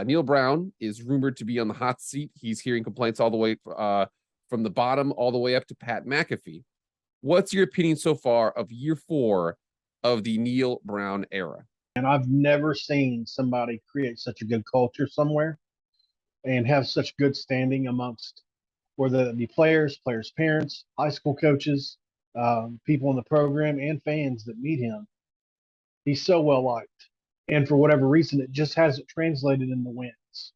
Neil Brown is rumored to be on the hot seat. He's hearing complaints all the way from the bottom all the way up to Pat McAfee. What's your opinion so far of year 4 of the Neil Brown era? And I've never seen somebody create such a good culture somewhere and have such good standing amongst whether it be players, parents, high school coaches, people in the program, and fans that meet him. He's so well liked. And for whatever reason, it just hasn't translated into wins.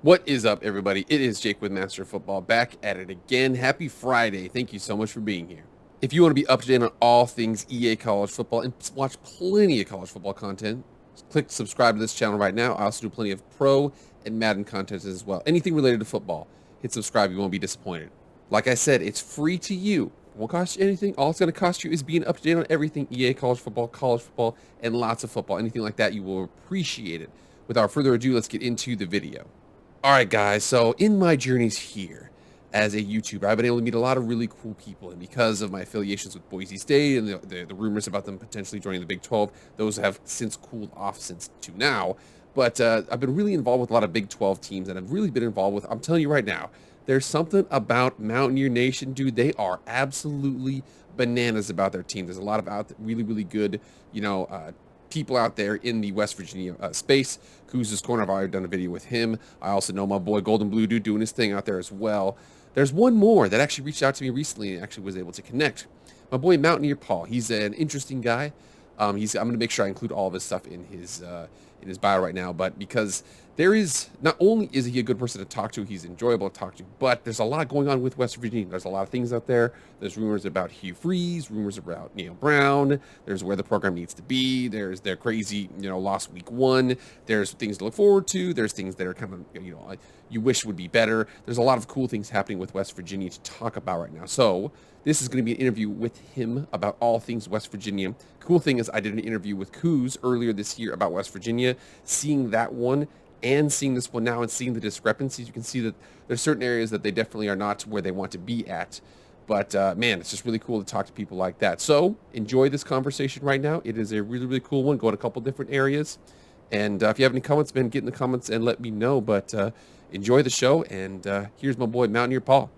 What is up, everybody? It is Jake with Master of Football, back at it again. Happy Friday. Thank you so much for being here. If you want to be up to date on all things EA college football and watch plenty of college football content, click subscribe to this channel right now. I also do plenty of pro and Madden content as well. Anything related to football, hit subscribe. You won't be disappointed. Like I said, it's free to you. It won't cost you anything. All it's going to cost you is being up to date on everything EA college football, and lots of football. Anything like that, you will appreciate it. Without further ado, let's get into the video. All right, guys, so in my journeys here as a YouTuber, I've been able to meet a lot of really cool people, and because of my affiliations with Boise State and the rumors about them potentially joining the Big 12, those have since cooled off since to now, but I've been really involved with a lot of Big 12 teams, and I've really been involved with, I'm telling you right now, there's something about Mountaineer Nation, dude. They are absolutely bananas about their team. There's a lot of really good, people out there in the West Virginia space. Kuz's Corner, I've already done a video with him. I also know my boy Golden Blue Dude doing his thing out there as well. There's one more that actually reached out to me recently and actually was able to connect. My boy Mountaineer Paul. He's an interesting guy. I'm going to make sure I include all of his stuff in his bio right now, but because there is, not only is he a good person to talk to, he's enjoyable to talk to, but there's a lot going on with West Virginia. There's a lot of things out there. There's rumors about Hugh Freeze, rumors about Neil Brown. There's where the program needs to be. There's their crazy, lost week 1. There's things to look forward to. There's things that are kind of, you wish would be better. There's a lot of cool things happening with West Virginia to talk about right now. So this is going to be an interview with him about all things West Virginia. Cool thing is I did an interview with Kuz earlier this year about West Virginia. Seeing that one and seeing this one now and seeing the discrepancies, you can see that there's certain areas that they definitely are not where they want to be at. But man, it's just really cool to talk to people like that. So enjoy this conversation right now. It is a really cool one, going a couple different areas. And if you have any comments, man, get in the comments and let me know. But enjoy the show. And here's my boy, Mountaineer Paul.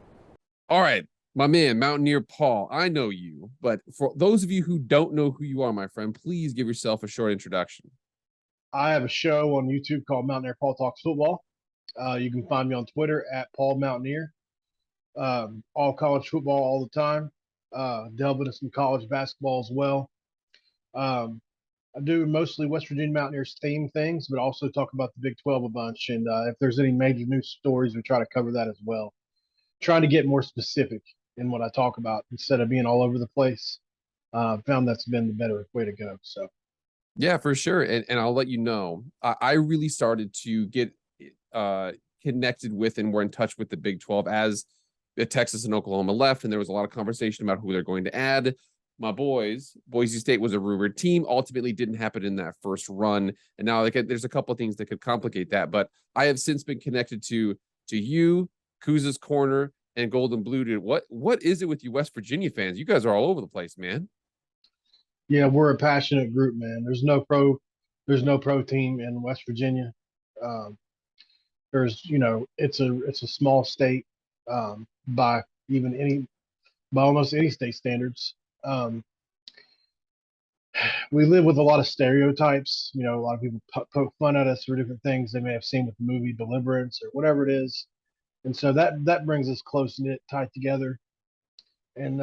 All right, my man, Mountaineer Paul. I know you, but for those of you who don't know who you are, my friend, please give yourself a short introduction. I have a show on YouTube called Mountaineer Paul Talks Football. You can find me on Twitter at Paul Mountaineer. All college football all the time. Delve into some college basketball as well. I do mostly West Virginia Mountaineers theme things, but also talk about the Big 12 a bunch. And if there's any major news stories, we try to cover that as well. Trying to get more specific in what I talk about instead of being all over the place. Found that's been the better way to go. So. Yeah, for sure. And I'll let you know, I really started to get connected with and were in touch with the Big 12 as Texas and Oklahoma left. And there was a lot of conversation about who they're going to add. My boys, Boise State was a rumored team, ultimately didn't happen in that first run. And now there's a couple of things that could complicate that. But I have since been connected to you, Kuz's Corner, and Golden Blue Dude. What is it with you West Virginia fans? You guys are all over the place, man. Yeah, we're a passionate group, man. There's no pro team in West Virginia. There's, it's a small state by almost any state standards. We live with a lot of stereotypes. A lot of people poke fun at us for different things they may have seen with the movie Deliverance or whatever it is, and so that brings us close knit, tight together, and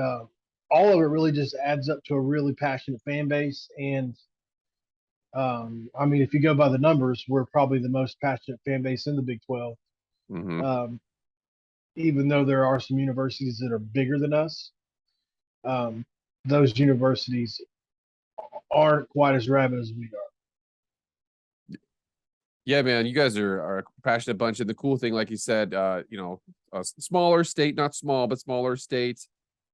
all of it really just adds up to a really passionate fan base. And if you go by the numbers, we're probably the most passionate fan base in the Big 12. Mm-hmm. Even though there are some universities that are bigger than us, those universities aren't quite as rabid as we are. Yeah, man, you guys are a passionate bunch. And the cool thing, like you said, a smaller state, not small, but smaller state.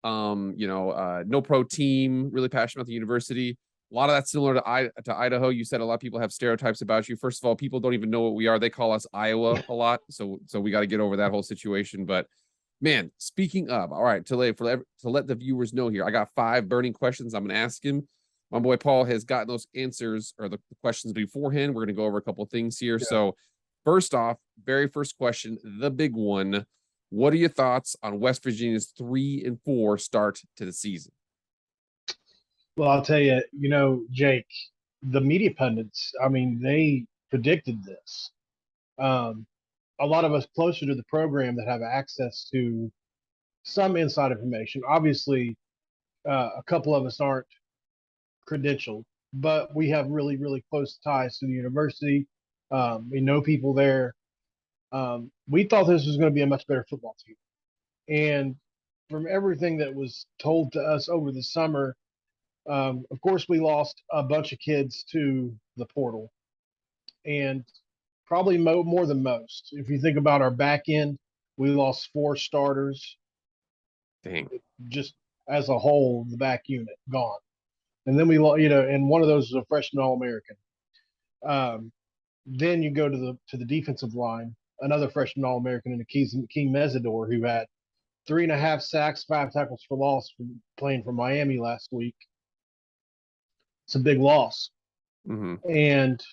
No pro team, really passionate about the university. A lot of that's similar to Idaho. You said a lot of people have stereotypes about you. First of all, people don't even know what we are. They call us Iowa a lot. So we got to get over that whole situation. But man, speaking of, all right, to let the viewers know here, I got 5 burning questions I'm going to ask him. My boy Paul has gotten those answers or the questions beforehand. We're going to go over a couple of things here. Yeah. So first off, very first question, the big one. What are your thoughts on West Virginia's 3-4 start to the season? Well, I'll tell you, Jake, the media pundits, I mean, they predicted this. A lot of us closer to the program that have access to some inside information. Obviously, a couple of us aren't credentialed, but we have really, really close ties to the university. We know people there. We thought this was going to be a much better football team. And from everything that was told to us over the summer, of course, we lost a bunch of kids to the portal, and probably more than most. If you think about our back end, we lost 4 starters. Dang. Just as a whole, the back unit gone. And then we, and one of those was a freshman All-American. Then you go to the defensive line, another freshman All-American in Akeem Mesidor, who had 3.5 sacks, 5 tackles for loss from playing for Miami last week. It's a big loss. Mm-hmm. And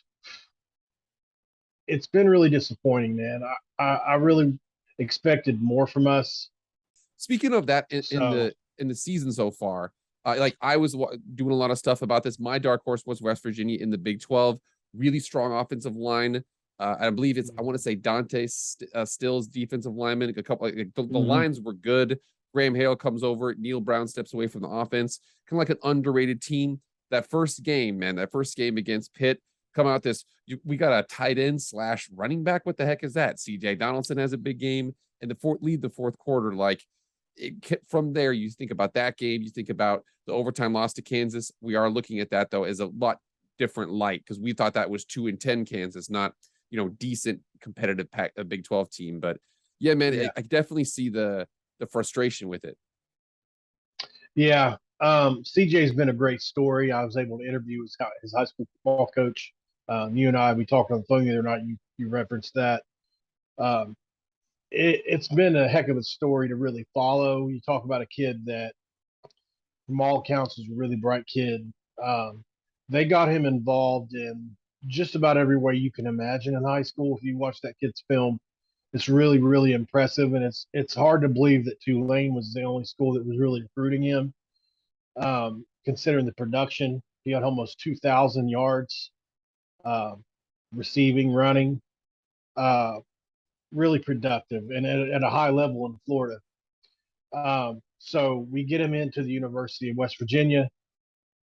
it's been really disappointing, man. I really expected more from us. Speaking of that, in the season so far, like I was doing a lot of stuff about this. My dark horse was West Virginia in the Big 12. Really strong offensive line. I believe I want to say Dante Stills defensive lineman. A couple, the lines were good. Graham Hale comes over. Neil Brown steps away from the offense. Kind of like an underrated team. That first game against Pitt, come out we got a tight end / running back. What the heck is that? CJ Donaldson has a big game and lead the fourth quarter. Like from there, you think about that game. You think about the overtime loss to Kansas. We are looking at that though as a lot different light because we thought that was 2-10 Kansas, not decent competitive Big 12 team. But yeah, man, yeah. I definitely see the frustration with it. Yeah. CJ's been a great story. I was able to interview his high school football coach. You and I, we talked on the phone the other night. You referenced that. It's been a heck of a story to really follow. You talk about a kid that, from all accounts, is a really bright kid. They got him involved in just about every way you can imagine in high school. If you watch that kid's film, it's really, really impressive. And it's hard to believe that Tulane was the only school that was really recruiting him. Considering the production, he had almost 2,000 yards, receiving, running, really productive and at a high level in Florida. So we get him into the University of West Virginia.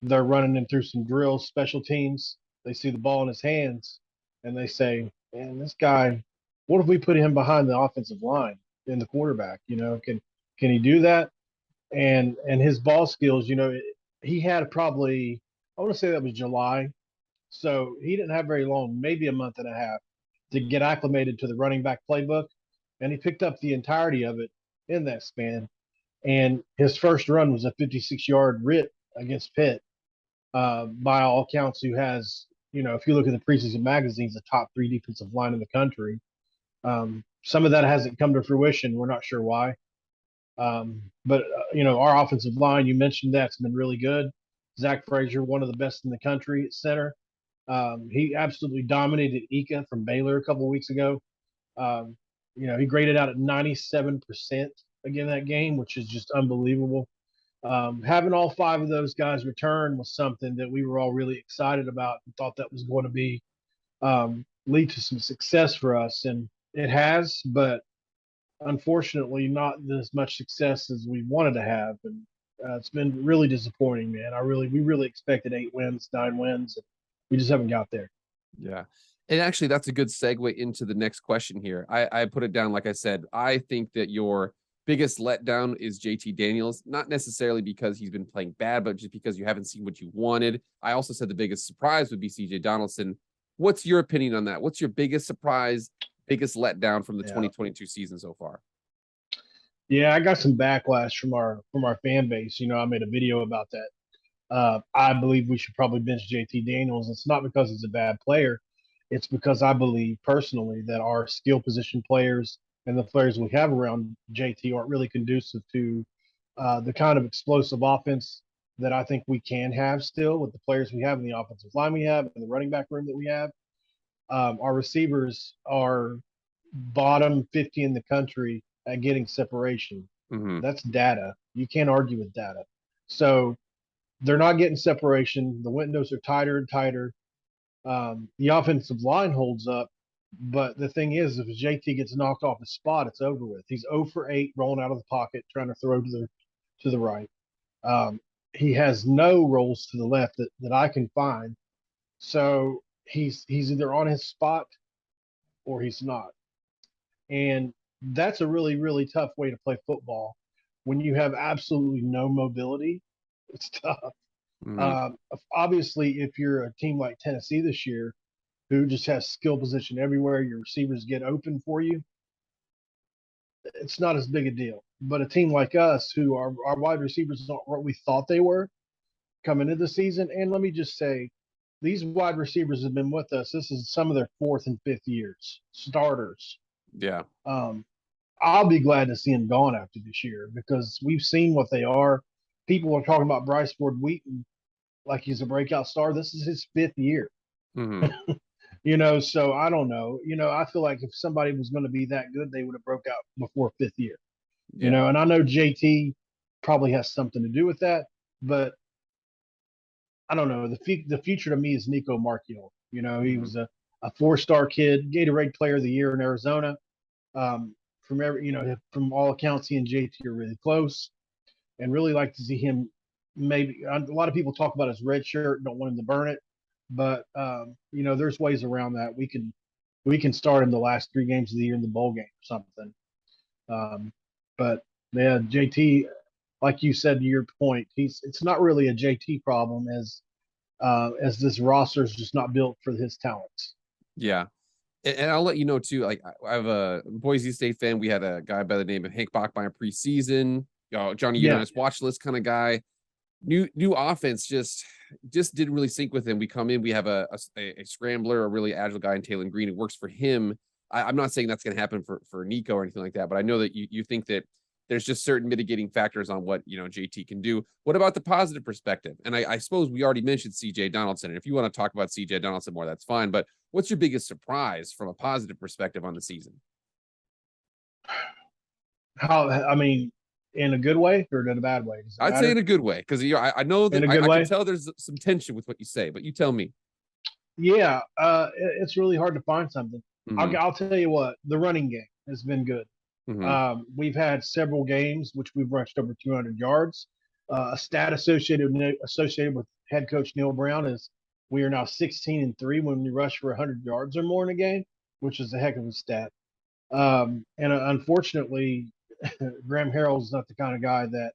They're running him through some drills, special teams. They see the ball in his hands and they say, man, this guy, what if we put him behind the offensive line in the quarterback? Can he do that? And his ball skills, he had probably, I want to say that was July. So he didn't have very long, maybe a month and a half to get acclimated to the running back playbook. And he picked up the entirety of it in that span. And his first run was a 56-yard rip against Pitt. By all accounts, who has, if you look at the preseason magazines, the top 3 defensive line in the country. Some of that hasn't come to fruition. We're not sure why. But our offensive line, you mentioned that's been really good. Zach Frazier, one of the best in the country at center. He absolutely dominated Ika from Baylor a couple of weeks ago. He graded out at 97% again that game, which is just unbelievable. Having all 5 of those guys return was something that we were all really excited about and thought that was going to be lead to some success for us, and it has, but unfortunately not as much success as we wanted to have, and it's been really disappointing, man. We really expected 8 wins, 9 wins. We just haven't got there. Yeah. And actually, that's a good segue into the next question here. I put it down, like I said, I think that your biggest letdown is JT Daniels, not necessarily because he's been playing bad, but just because you haven't seen what you wanted. I also said the biggest surprise would be CJ Donaldson. What's your opinion on that? What's your biggest surprise, biggest letdown from the 2022 season so far? Yeah, I got some backlash from our fan base. I made a video about that. I believe we should probably bench JT Daniels. It's not because he's a bad player. It's because I believe personally that our skill position players and the players we have around JT aren't really conducive to the kind of explosive offense that I think we can have still with the players we have in the offensive line we have and the running back room that we have. Our receivers are bottom 50 in the country at getting separation. Mm-hmm. That's data. You can't argue with data. So they're not getting separation. The windows are tighter and tighter. The offensive line holds up, but the thing is, if JT gets knocked off his spot, it's over with. He's 0 for 8 rolling out of the pocket, trying to throw to the right. He has no rolls to the left that I can find. So he's either on his spot or he's not. And that's a really, really tough way to play football when you have absolutely no mobility. It's tough. Mm-hmm. Obviously, if you're a team like Tennessee this year, who just has skill position everywhere, your receivers get open for you, it's not as big a deal. But a team like us, who our wide receivers aren't what we thought they were coming into the season, and let me just say, these wide receivers have been with us. This is some of their 4th and 5th years, starters. Yeah. I'll be glad to see them gone after this year because we've seen what they are. People are talking about Bryce Ford Wheaton like he's a breakout star. This is his 5th year. Mm-hmm. So I don't know. I feel like if somebody was going to be that good, they would have broke out before 5th year. Yeah. And I know JT probably has something to do with that, but I don't know. The future to me is Nico Marchiol. He was a 4-star kid, Gatorade Player of the Year in Arizona. From all accounts, he and JT are really close, and really like to see him. Maybe a lot of people talk about his red shirt, don't want him to burn it, but there's ways around that. We can start him the last 3 games of the year in the bowl game or something. But yeah, JT, like you said to your point, it's not really a JT problem as this roster is just not built for his talents. Yeah. And I'll let you know too. Like I have a Boise State fan. We had a guy by the name of Hank Bachmeyer preseason. Johnny Unitas watch list kind of guy. New offense just didn't really sync with him. We come in, we have a scrambler, a really agile guy in Taylor Green. It works for him. I'm not saying that's going to happen for Nico or anything like that, but I know that you think that there's just certain mitigating factors on what JT can do. What about the positive perspective? And I suppose we already mentioned CJ Donaldson, and if you want to talk about CJ Donaldson more, that's fine. But what's your biggest surprise from a positive perspective on the season? In a good way or in a bad way? I'd say in a good way, because I know that I can tell there's some tension with what you say, but you tell me. Yeah, it's really hard to find something. Mm-hmm. I'll tell you what, the running game has been good. Mm-hmm. We've had several games which we've rushed over 200 yards. A stat associated with head coach Neil Brown is we are now 16-3 when we rush for 100 yards or more in a game, which is a heck of a stat. And unfortunately, Graham Harrell is not the kind of guy that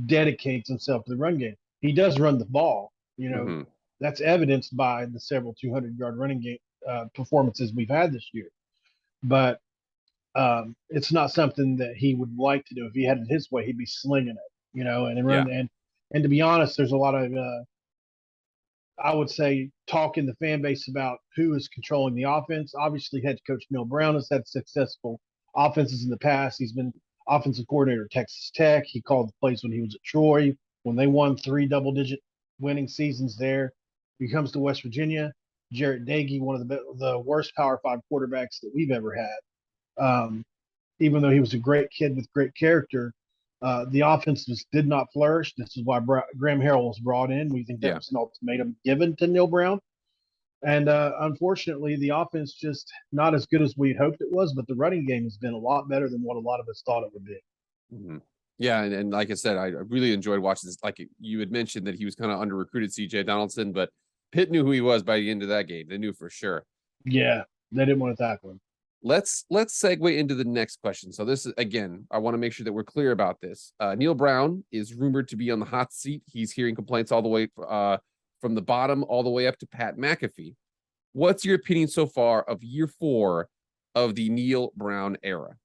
dedicates himself to the run game. He does run the ball. Mm-hmm. That's evidenced by the several 200-yard running game performances we've had this year. But it's not something that he would like to do. If he had it his way, he'd be slinging it, and run. Yeah. And to be honest, there's a lot of, I would say, talk in the fan base about who is controlling the offense. Obviously, head coach Neil Brown has had successful offenses in the past. He's been offensive coordinator at Texas Tech. He called the plays when he was at Troy, when they won 3 double-digit winning seasons there. He comes to West Virginia. Jarret Doege, one of the worst Power 5 quarterbacks that we've ever had. Even though he was a great kid with great character, the offense just did not flourish. This is why Graham Harrell was brought in. We think that was an ultimatum given to Neil Brown. And unfortunately, the offense just not as good as we had hoped it was, but the running game has been a lot better than what a lot of us thought it would be. Mm-hmm. Yeah, and like I said, I really enjoyed watching this. Like you had mentioned that he was kind of under-recruited, CJ Donaldson, but Pitt knew who he was by the end of that game. They knew for sure. Yeah, they didn't want to tackle him. Let's segue into the next question. So this is, again, I want to make sure that we're clear about this. Neil Brown is rumored to be on the hot seat. He's hearing complaints all the way from the bottom all the way up to Pat McAfee. What's your opinion so far of year 4 of the Neil Brown era?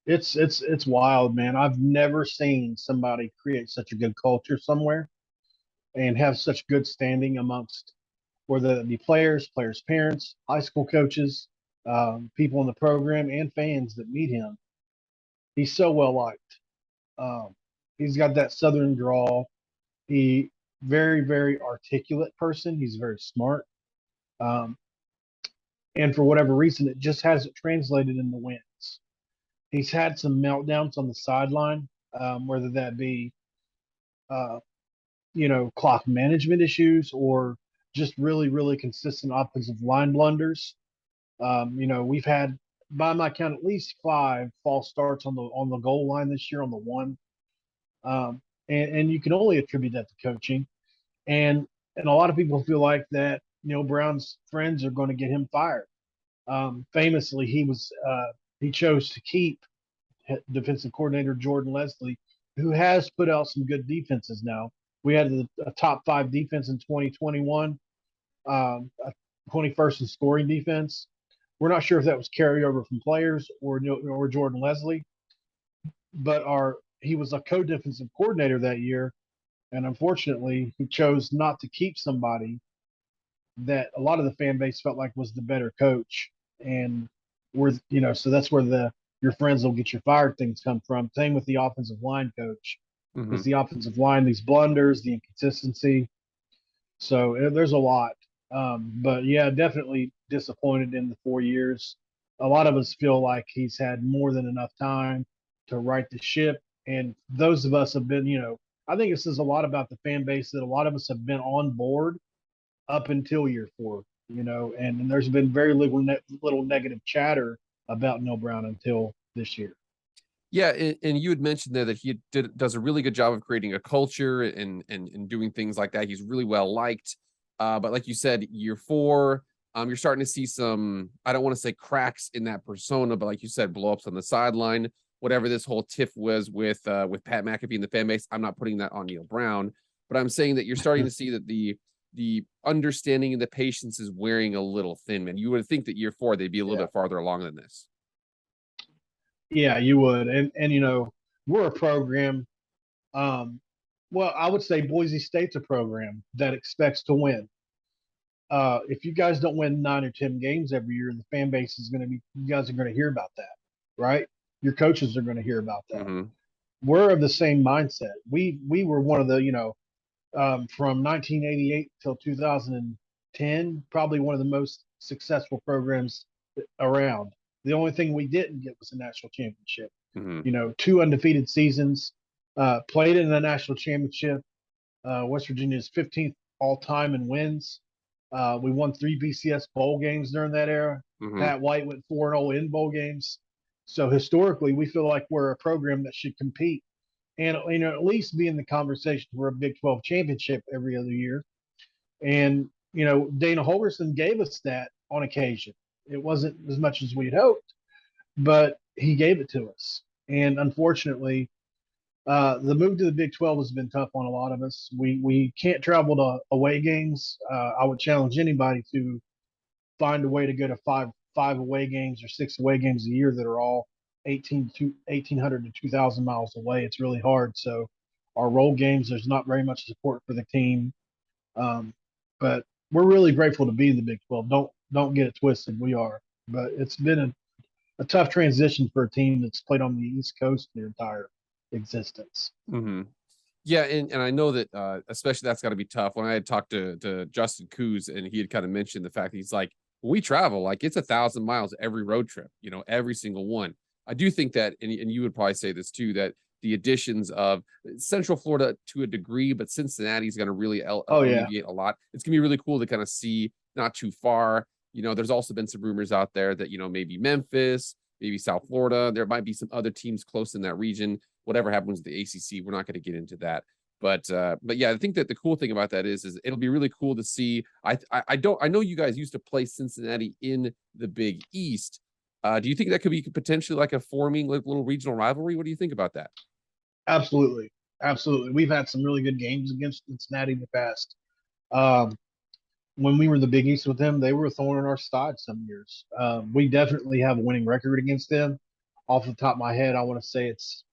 It's wild, man. I've never seen somebody create such a good culture somewhere. and have such good standing amongst whether it be players, players' parents, high school coaches, people in the program, and fans that meet him. He's so well liked. Um, he's got that southern drawl. He very articulate person. He's very smart. Um, and for whatever reason, it just hasn't translated in the wins. He's had some meltdowns on the sideline, whether that be uh, clock management issues or just really consistent offensive line blunders. We've had by my count at least 5 false starts on the goal line this year on the one. And you can only attribute that to coaching. And a lot of people feel like that Neil Brown's friends are going to get him fired. Famously, he chose to keep defensive coordinator Jordan Leslie, who has put out some good defenses now. We had a top 5 defense in 2021, a 21st in scoring defense. We're not sure if that was carryover from players or Jordan Leslie, but he was a co-defensive coordinator that year, and unfortunately, he chose not to keep somebody that a lot of the fan base felt like was the better coach. And so that's where your friends will get you fired things come from. Same with the offensive line coach. It's the offensive line, these blunders, the inconsistency. So there's a lot. But yeah, definitely disappointed in the 4 years. A lot of us feel like he's had more than enough time to right the ship. And those of us have been, I think it says a lot about the fan base that a lot of us have been on board up until year 4, and there's been very little negative chatter about Neil Brown until this year. Yeah, and you had mentioned there that he does a really good job of creating a culture and doing things like that. He's really well liked. But like you said, year 4, you're starting to see some, I don't want to say cracks in that persona, but like you said, blow-ups on the sideline. Whatever this whole tiff was with Pat McAfee and the fan base, I'm not putting that on Neil Brown, but I'm saying that you're starting to see that the understanding and the patience is wearing a little thin, man. You would think that year 4 they'd be a little bit farther along than this. Yeah, you would. And we're a program. Well, I would say Boise State's a program that expects to win. If you guys don't win 9 or 10 games every year, the fan base is going to be, you guys are going to hear about that, right? Your coaches are going to hear about that. We're of the same mindset. We were one of the, from 1988 till 2010, probably one of the most successful programs around. The only thing we didn't get was a national championship. 2 undefeated seasons, played in the national championship. West Virginia's 15th all time in wins. We won 3 BCS bowl games during that era. Pat White went 4-0 in bowl games. So historically, we feel like we're a program that should compete and at least be in the conversation for a Big 12 championship every other year. And Dana Holgorsen gave us that on occasion. It wasn't as much as we'd hoped, but he gave it to us. And unfortunately, the move to the Big 12 has been tough on a lot of us. We can't travel to away games. I would challenge anybody to find a way to go to five away games or 6 away games a year that are all 1,800 to 2,000 miles away. It's really hard. So our road games, there's not very much support for the team. But we're really grateful to be in the Big 12. Don't get it twisted. We are. But it's been a tough transition for a team that's played on the East Coast their entire existence. Yeah, and I know that especially that's got to be tough. When I had talked to Justin Coos, and he had kind of mentioned the fact that he's like, when we travel, like it's 1,000 miles every road trip, every single one. I do think that, and you would probably say this too, that the additions of Central Florida to a degree, but Cincinnati is going to really alleviate a lot. It's going to be really cool to kind of see not too far. There's also been some rumors out there that, maybe Memphis, maybe South Florida, there might be some other teams close in that region. Whatever happens with the ACC, we're not going to get into that. But yeah, I think that the cool thing about that is it'll be really cool to see. I know you guys used to play Cincinnati in the Big East. Do you think that could be potentially like a forming like little regional rivalry? What do you think about that? Absolutely. We've had some really good games against Cincinnati in the past. When we were in the Big East with them, they were a thorn in our side some years. We definitely have a winning record against them. Off the top of my head, I want to say it's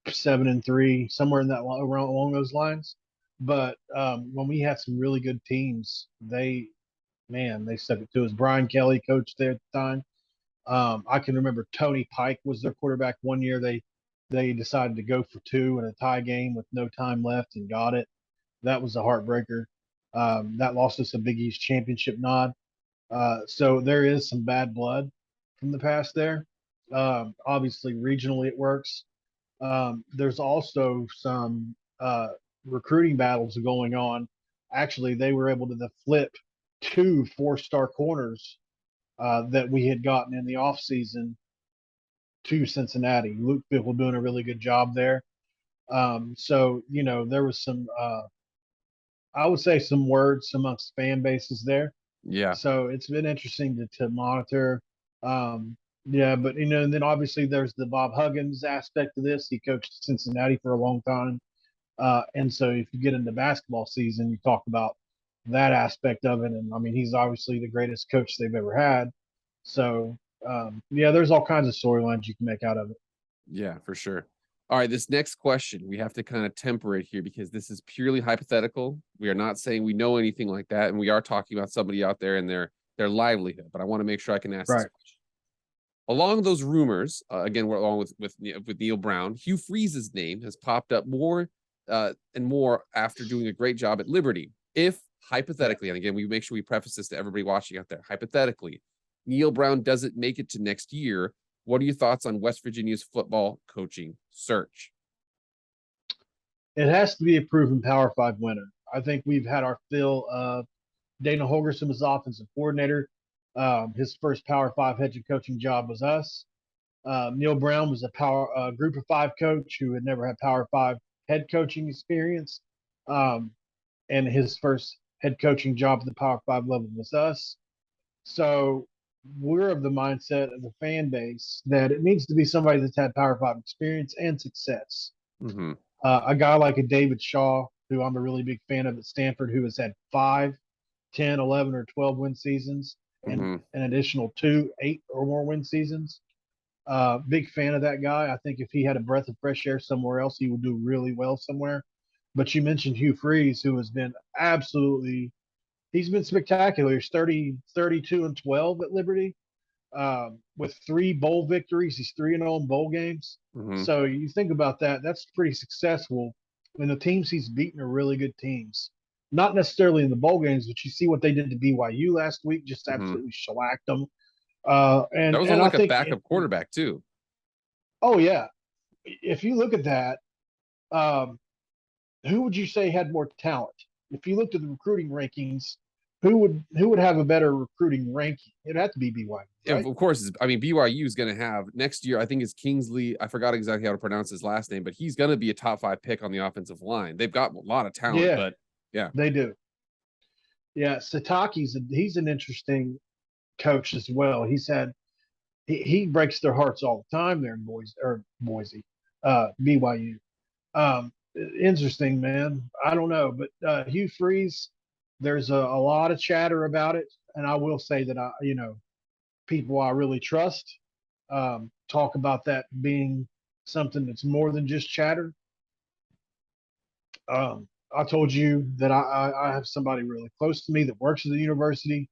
7-3, somewhere in that along those lines. But when we had some really good teams, they stuck it to us. Brian Kelly coached there at the time. I can remember Tony Pike was their quarterback one year. They decided to go for two in a tie game with no time left and got it. That was a heartbreaker. That lost us a Big East championship nod. So there is some bad blood from the past there. Obviously, regionally it works. There's also some recruiting battles going on. Actually, they were able to flip two four-star corners that we had gotten in the offseason to Cincinnati. Luke Fickle doing a really good job there. So, there was some, I would say, some words amongst fan bases there. Yeah. So it's been interesting to monitor. Yeah, but and then obviously there's the Bob Huggins aspect of this. He coached Cincinnati for a long time, and so if you get into basketball season, you talk about that aspect of it. And I mean, he's obviously the greatest coach they've ever had. So yeah, there's all kinds of storylines you can make out of it. Yeah, for sure. All right, this next question, we have to kind of temper it here because this is purely hypothetical. We are not saying we know anything like that, and we are talking about somebody out there and their livelihood. But I want to make sure I can ask this question. Along those rumors, again, we're along with Neal Brown, Hugh Freeze's name has popped up more and more after doing a great job at Liberty. If hypothetically, and again, we make sure we preface this to everybody watching out there, hypothetically, Neal Brown doesn't make it to next year, what are your thoughts on West Virginia's football coaching search? It has to be a proven Power 5 winner. I think we've had our fill of Dana Holgorsen was offensive coordinator. His first Power 5 head coaching job was us. Neal Brown was a group of 5 coach who had never had Power 5 head coaching experience. And his first head coaching job at the Power 5 level was us. So we're of the mindset of the fan base that it needs to be somebody that's had Power 5 experience and success. Mm-hmm. A guy like a David Shaw, who I'm a really big fan of at Stanford, who has had 5, 10, 11, or 12 win seasons, and an additional 2, 8 or more win seasons. Big fan of that guy. I think if he had a breath of fresh air somewhere else, he would do really well somewhere. But you mentioned Hugh Freeze, who has been he's been spectacular. He's 32 and 12 at Liberty with 3 bowl victories. He's 3-0 in bowl games. So you think about that, that's pretty successful. And the teams he's beaten are really good teams. Not necessarily in the bowl games, but you see what they did to BYU last week, just absolutely shellacked them. And that was and like a backup quarterback too. Oh yeah, if you look at that, who would you say had more talent? If you looked at the recruiting rankings, who would have a better recruiting ranking? It'd have to be BYU. Right? Yeah, of course. I mean, BYU is going to have next year. I think it's Kingsley. I forgot exactly how to pronounce his last name, but he's going to be a top 5 pick on the offensive line. They've got a lot of talent, but yeah, they do. Yeah, Sataki's he's an interesting coach as well. He breaks their hearts all the time there in Boise, BYU. Interesting, man. I don't know, but Hugh Freeze, there's a lot of chatter about it, and I will say that people I really trust talk about that being something that's more than just chatter. I told you that I have somebody really close to me that works at the university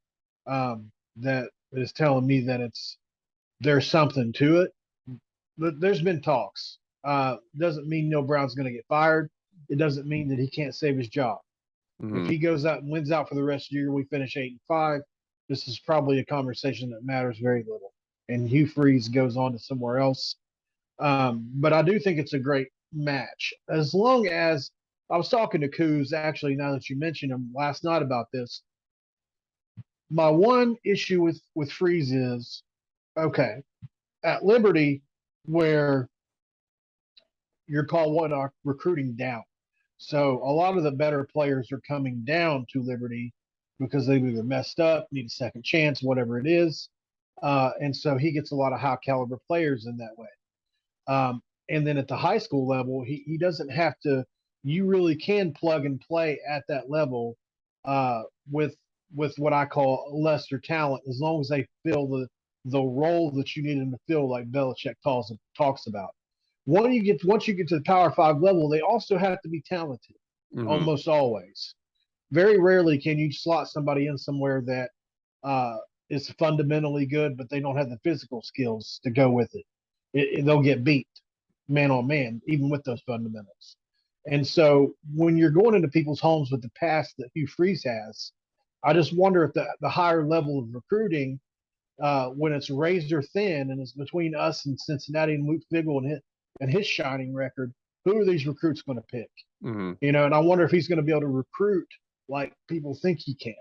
that is telling me that there's something to it. But there's been talks. Doesn't mean Neal Brown's going to get fired. It doesn't mean that he can't save his job. If he goes out and wins out for the rest of the year, we finish 8-5. This is probably a conversation that matters very little. And Hugh Freeze goes on to somewhere else. But I do think it's a great match. As long as I was talking to Coos, actually, now that you mentioned him last night about this, my one issue with Freeze is, okay, at Liberty, where you're called recruiting down. So a lot of the better players are coming down to Liberty because they've either messed up, need a second chance, whatever it is. And so he gets a lot of high caliber players in that way. And then at the high school level, he doesn't have to. You really can plug and play at that level with what I call lesser talent, as long as they fill the role that you need them to fill, like Belichick talks about. Once you get to the Power 5 level, they also have to be talented. Mm-hmm. almost always. Very rarely can you slot somebody in somewhere that uh, is fundamentally good, but they don't have the physical skills to go with it. They'll get beat man on man, even with those fundamentals. And so when you're going into people's homes with the past that Hugh Freeze has, I just wonder if the higher level of recruiting, when it's razor thin and it's between us and Cincinnati and Luke Fickell and his shining record, who are these recruits going to pick? Mm-hmm. And I wonder if he's going to be able to recruit like people think he can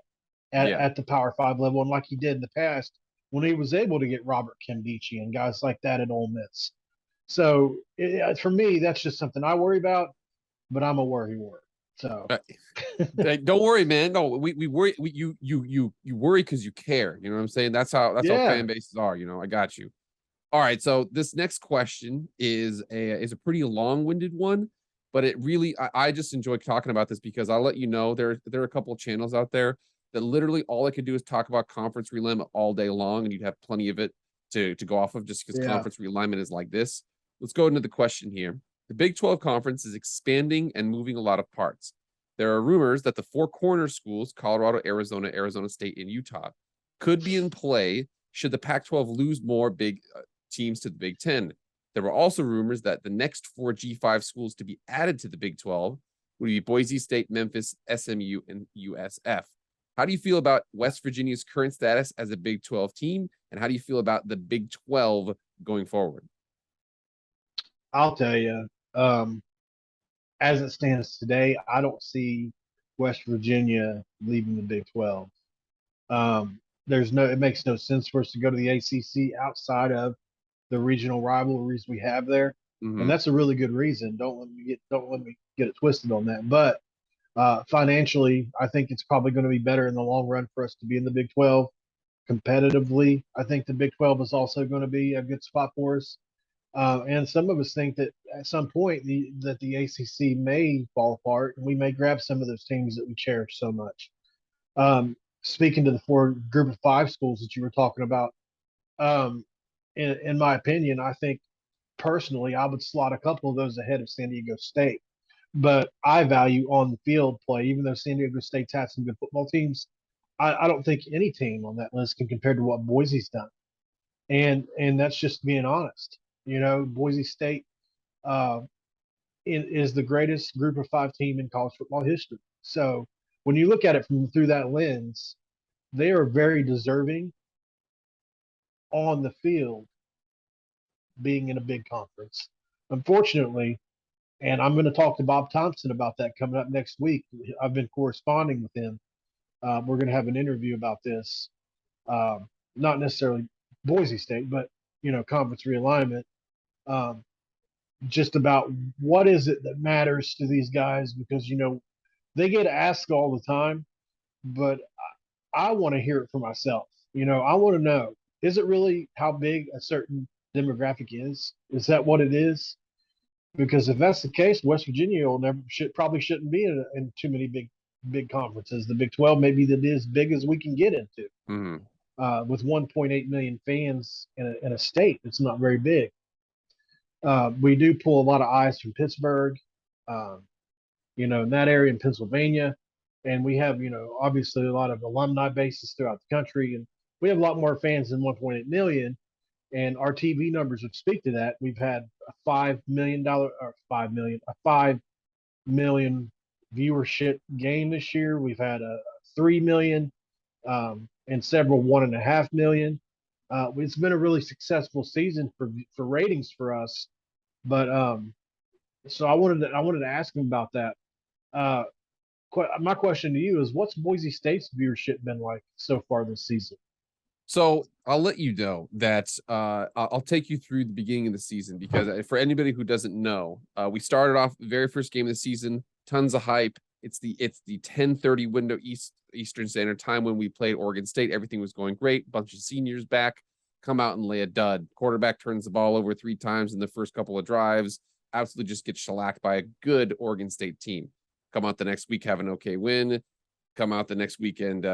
Yeah. at the Power Five level, and like he did in the past when he was able to get Robert Kimdichie and guys like that at Ole Miss. So for me, that's just something I worry about, but I'm a worry wart. So Hey, don't worry, man. No, we worry. You worry because you care. You know what I'm saying? That's how yeah, fan bases are. I got you. All right. So this next question is a pretty long-winded one, but it really I just enjoy talking about this because I'll let you know there are a couple of channels out there that literally all I could do is talk about conference realignment all day long, and you'd have plenty of it to go off of just because yeah. conference realignment is like this. Let's go into the question here. The Big 12 conference is expanding and moving a lot of parts. There are rumors that the four corner schools, Colorado, Arizona, Arizona State, and Utah, could be in play should the Pac-12 lose more big teams to the Big 10. There were also rumors that the next four G5 schools to be added to the Big 12 would be Boise State, Memphis, SMU, and USF. How do you feel about West Virginia's current status as a Big 12 team? And how do you feel about the Big 12 going forward? I'll tell you, as it stands today, I don't see West Virginia leaving the Big 12. It makes no sense for us to go to the ACC outside of the regional rivalries we have there, and Mm-hmm. that's a really good reason. Don't let me get it twisted on that. But financially, I think it's probably going to be better in the long run for us to be in the Big 12 competitively. I think the Big 12 is also going to be a good spot for us. And some of us think that at some point that the ACC may fall apart, and we may grab some of those teams that we cherish so much. Speaking to the four group of five schools that you were talking about, um, in my opinion, I think personally I would slot a couple of those ahead of San Diego State. But I value on the field play, even though San Diego State's had some good football teams. I don't think any team on that list can compare to what Boise's done, and that's just being honest. Boise State uh, is the greatest group of five team in college football history. So when you look at it through that lens, they are very deserving on the field being in a big conference. Unfortunately, and I'm going to talk to Bob Thompson about that coming up next week. I've been corresponding with him. We're going to have an interview about this, not necessarily Boise State, but conference realignment. Um, just about what is it that matters to these guys because they get asked all the time, but I want to hear it for myself. I want to know, is it really how big a certain demographic is? Is that what it is? Because if that's the case, West Virginia probably shouldn't be in too many big conferences. The Big 12 maybe that is big as we can get into. Mm-hmm. With 1.8 million fans in a state, it's not very big. We do pull a lot of eyes from Pittsburgh, um, in that area in Pennsylvania. And we have, obviously a lot of alumni bases throughout the country. And we have a lot more fans than 1.8 million. And our TV numbers would speak to that. We've had a $5 million viewership game this year. We've had a 3 million and several 1.5 million. It's been a really successful season for ratings for us. But so I wanted to ask him about that. Uh, my question to you is, what's Boise State's viewership been like so far this season? So I'll let you know that I'll take you through the beginning of the season because for anybody who doesn't know, we started off the very first game of the season, tons of hype. It's the 10:30 window Eastern Standard Time when we played Oregon State. Everything was going great. Bunch of seniors back, come out and lay a dud. Quarterback turns the ball over 3 times in the first couple of drives. Absolutely just gets shellacked by a good Oregon State team. Come out the next week, have an okay win. Come out the next weekend,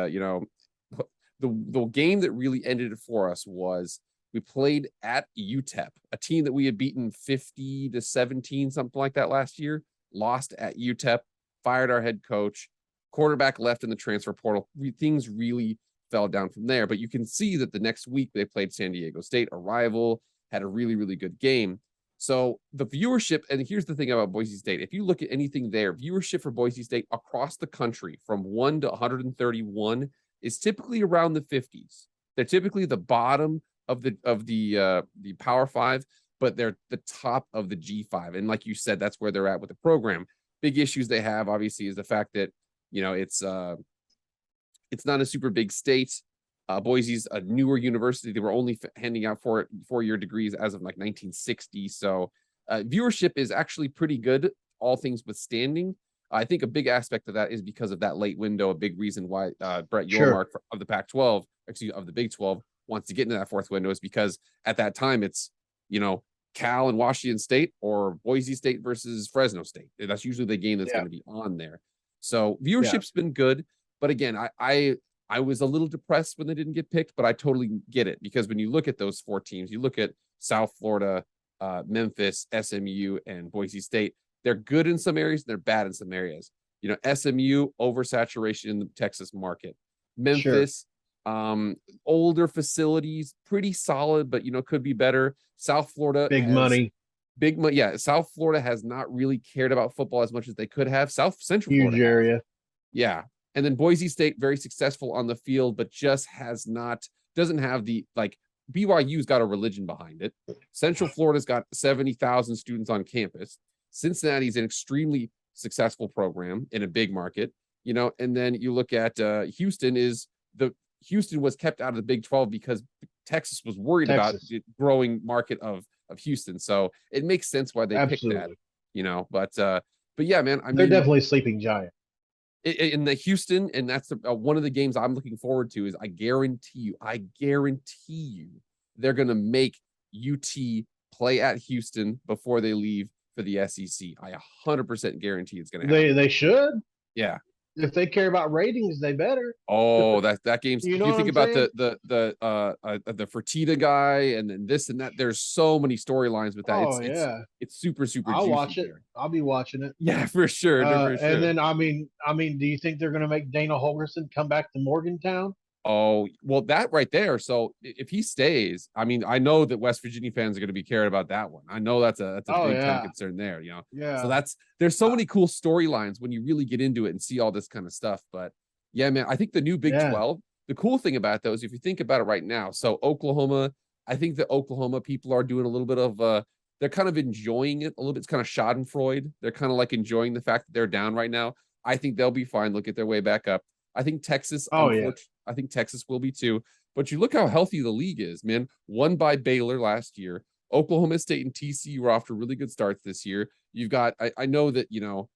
the game that really ended it for us was we played at UTEP, a team that we had beaten 50-17, something like that last year, lost at UTEP. fired our head coach, quarterback left in the transfer portal. Things really fell down from there. But you can see that the next week they played San Diego State, a rival, had a really, really good game. So the viewership, and here's the thing about Boise State. If you look at anything there, viewership for Boise State across the country from 1 to 131 is typically around the 50s. They're typically the bottom of the Power 5, but they're the top of the G5. And like you said, that's where they're at with the program. Big issues they have, obviously, is the fact that, you know, it's not a super big state. Boise's a newer university. They were only handing out four-year degrees as of like 1960. So viewership is actually pretty good, all things withstanding. I think a big aspect of that is because of that late window. A big reason why Brett Yormark of the Pac-12, actually of the Big 12, wants to get into that fourth window is because at that time it's, you know, Cal and Washington State or Boise State versus Fresno State. That's usually the game that's going to be on there. So viewership's been good. But again, I was a little depressed when they didn't get picked, but I totally get it because when you look at those four teams, you look at South Florida, Memphis, SMU, and Boise State. They're good in some areas and they're bad in some areas. You know, SMU oversaturation in the Texas market. Memphis, older facilities, pretty solid, but you know, could be better. South Florida, big money. Yeah, South Florida has not really cared about football as much as they could have. Central Huge Florida, area. Yeah. And then Boise State, very successful on the field, but just doesn't have the, like, BYU's got a religion behind it. Central Florida's got 70,000 students on campus. Cincinnati's an extremely successful program in a big market, you know, and then you look at Houston was kept out of the Big 12 because Texas was worried about the growing market of Houston. So it makes sense why they picked that, you know, but yeah, man, I mean, they're definitely a sleeping giant. In the Houston, and that's one of the games I'm looking forward to. Is I guarantee you, they're going to make UT play at Houston before they leave for the SEC. I 100% guarantee it's going to happen. They should. Yeah. If they care about ratings, they better. Oh, that game's. You know, you think about the Fertitta guy and then this and that. There's so many storylines with that. It's super. I'll watch it. I'll be watching it. Yeah, for sure. And then I mean, do you think they're going to make Dana Holgorsen come back to Morgantown? Oh, well, that right there. So if he stays, I mean, I know that West Virginia fans are going to be caring about that one. I know that's a big time concern there, you know? Yeah. So there's so many cool storylines when you really get into it and see all this kind of stuff. But yeah, man, I think the new Big 12, the cool thing about those, if you think about it right now, so Oklahoma, I think the Oklahoma people are doing a little bit of, they're kind of enjoying it a little bit. It's kind of schadenfreude. They're kind of like enjoying the fact that they're down right now. I think they'll be fine. They'll get their way back up. I think Texas, I think Texas will be too. But you look how healthy the league is, man. Won by Baylor last year. Oklahoma State and TCU were off to really good starts this year. You've got, I know that, you know,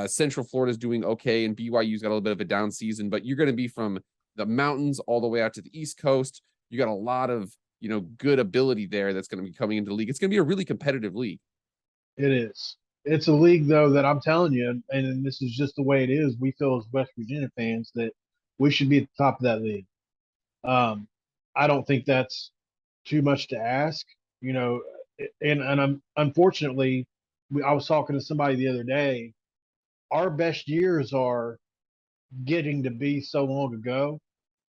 Central Florida's doing okay and BYU's got a little bit of a down season, but you're going to be from the mountains all the way out to the East Coast. You got a lot of, you know, good ability there that's going to be coming into the league. It's going to be a really competitive league. It is. It's a league, though, that I'm telling you, and this is just the way it is. We feel as West Virginia fans that we should be at the top of that league. I don't think that's too much to ask, you know. And I'm unfortunately, I was talking to somebody the other day. Our best years are getting to be so long ago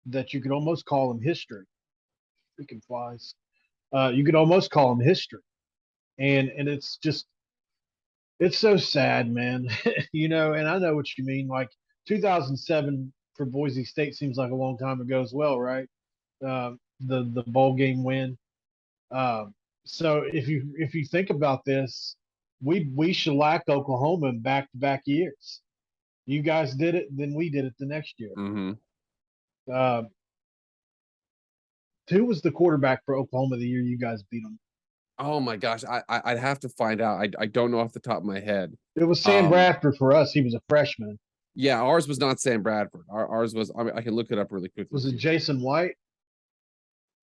that you could almost call them history. Freaking flies. You could almost call them history, and it's just. It's so sad, man. You know, and I know what you mean. Like 2007 for Boise State seems like a long time ago as well, right? The bowl game win. So if you think about this, we shellacked Oklahoma in back-to-back years. You guys did it, then we did it the next year. Mm-hmm. Who was the quarterback for Oklahoma the year you guys beat them? Oh my gosh, I'd have to find out. I don't know off the top of my head. It was Sam Bradford for us. He was a freshman. Yeah, ours was not Sam Bradford. Ours was. I mean, I can look it up really quickly. Was it Jason White?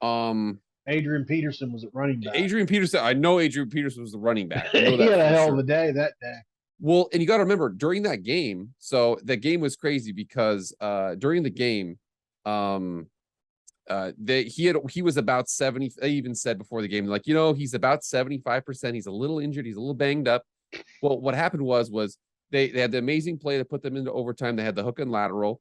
Adrian Peterson was at running back. Adrian Peterson. I know Adrian Peterson was the running back. I know he had a hell of a day that day. Well, and you got to remember during that game. So that game was crazy because during the game, he was about 70. They even said before the game, like, you know, he's about 75%. He's a little injured. He's a little banged up. Well, what happened was They had the amazing play that put them into overtime. They had the hook and lateral.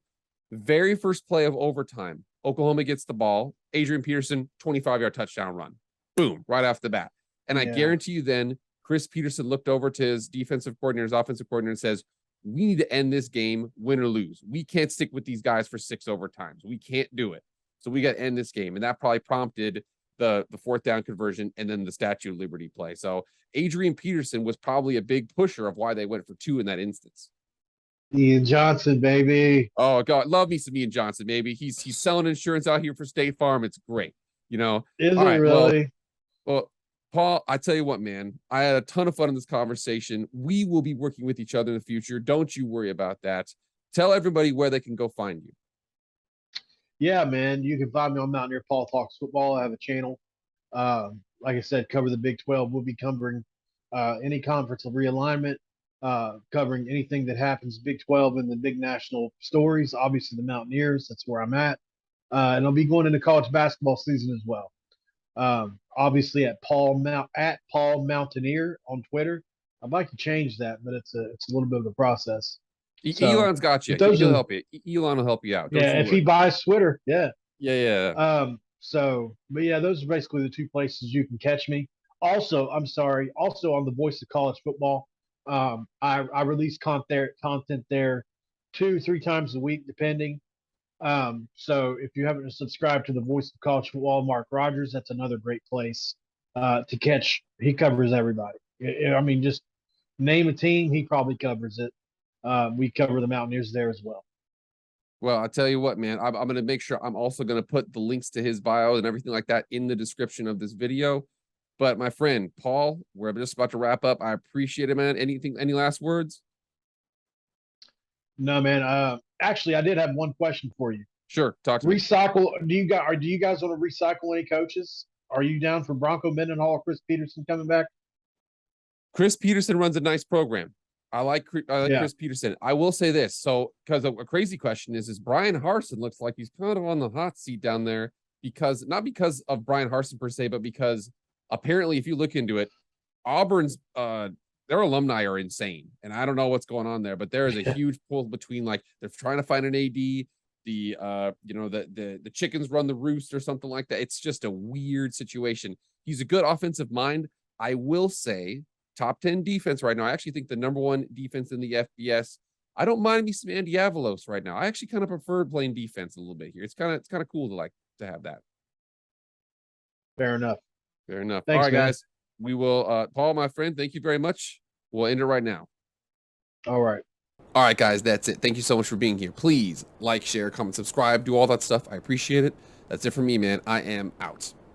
Very first play of overtime, Oklahoma gets the ball. Adrian Peterson, 25-yard touchdown run. Boom, right off the bat. And I guarantee you then Chris Peterson looked over to his defensive coordinator, his offensive coordinator, and says, we need to end this game, win or lose. We can't stick with these guys for 6 overtimes. We can't do it. So we got to end this game. And that probably prompted the fourth down conversion and then the Statue of Liberty play. So Adrian Peterson was probably a big pusher of why they went for 2 in that instance. Ian Johnson, baby. Oh God, love me some Ian Johnson, baby. He's selling insurance out here for State Farm. It's great, you know. Is it really? Well, Paul, I tell you what, man, I had a ton of fun in this conversation. We will be working with each other in the future. Don't you worry about that. Tell everybody where they can go find you. Yeah, man. You can find me on Mountaineer Paul Talks Football. I have a channel. Like I said, cover the Big 12. We'll be covering any conference of realignment, covering anything that happens Big 12 and the big national stories. Obviously, the Mountaineers. That's where I'm at. And I'll be going into college basketball season as well. Obviously at Paul Mountaineer on Twitter. I'd like to change that, but it's a little bit of a process. So, Elon's got you. He'll help you. Elon will help you out. Yeah, if he buys Twitter, yeah. Yeah. But yeah, those are basically the 2 places you can catch me. Also, I'm sorry. Also on the Voice of College Football, I release content there 2-3 times a week, depending. So if you haven't subscribed to the Voice of College Football, Mark Rogers, that's another great place to catch. He covers everybody. I mean, just name a team, he probably covers it. We cover the Mountaineers there as well. Well, I tell you what, man, I'm going to make sure I'm also going to put the links to his bio and everything like that in the description of this video. But my friend, Paul, we're just about to wrap up. I appreciate it, man. Any last words? No, man. Actually, I did have one question for you. Sure. Talk to me. Recycle. Do you guys want to recycle any coaches? Are you down for Bronco Mendenhall or Chris Peterson coming back? Chris Peterson runs a nice program. I like Chris Peterson. I will say this. So, because a crazy question is Brian Harsin looks like he's kind of on the hot seat down there not because of Brian Harsin per se, but because apparently, if you look into it, Auburn's their alumni are insane, and I don't know what's going on there, but there is a huge pull between like they're trying to find an AD, the chickens run the roost or something like that. It's just a weird situation. He's a good offensive mind. I will say top 10 defense right now. I actually think the number 1 defense in the FBS. I don't mind me some Andy Avalos right now. I actually kind of prefer playing defense a little bit here. It's kind of cool to have that. Fair enough. Thanks, all right, man. guys. We will, Paul, my friend, thank you very much. We'll end it right now. All right. All right, guys, that's it. Thank you so much for being here. Please like, share, comment, subscribe, do all that stuff. I appreciate it. That's it for me, man. I am out.